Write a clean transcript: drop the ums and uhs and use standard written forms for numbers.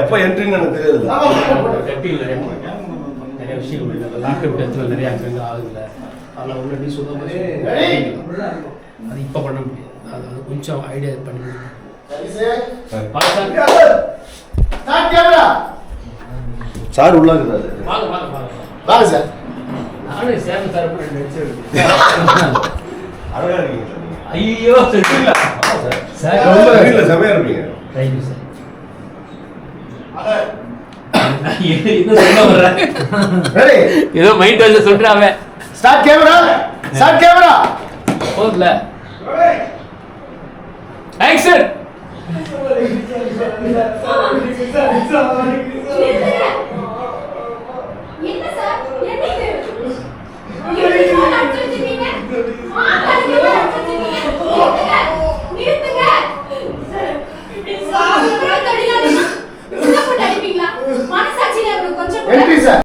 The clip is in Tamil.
எப்ப என்ட்ரின்னு எனக்கு தெரியாது. நிறைய விஷயங்கள் லாக்அப் டெத்தில் நிறைய ஆக்சிடென்ட் ஆகுதுல்ல, அதில் உள்ள நீ சொல்லும் போது அது இப்போ பண்ண முடியாது. அது வந்து கொஞ்சம் ஐடியா பண்ணி சார் உள்ள இருக்கிறாரு. வாங்க சார். நானே சேலம் சார் அழகா இருக்கீங்க சார். ஐயோ சொல்லுங்க சார், ரொம்ப வீட்டுல செமையா இருப்பீங்க. Thank you sir. ஏதோ மைண்ட் வாஷ் சொல்றாங்க. Start camera, start camera. போதுல ஆக்சன். என்ன சார், என்ன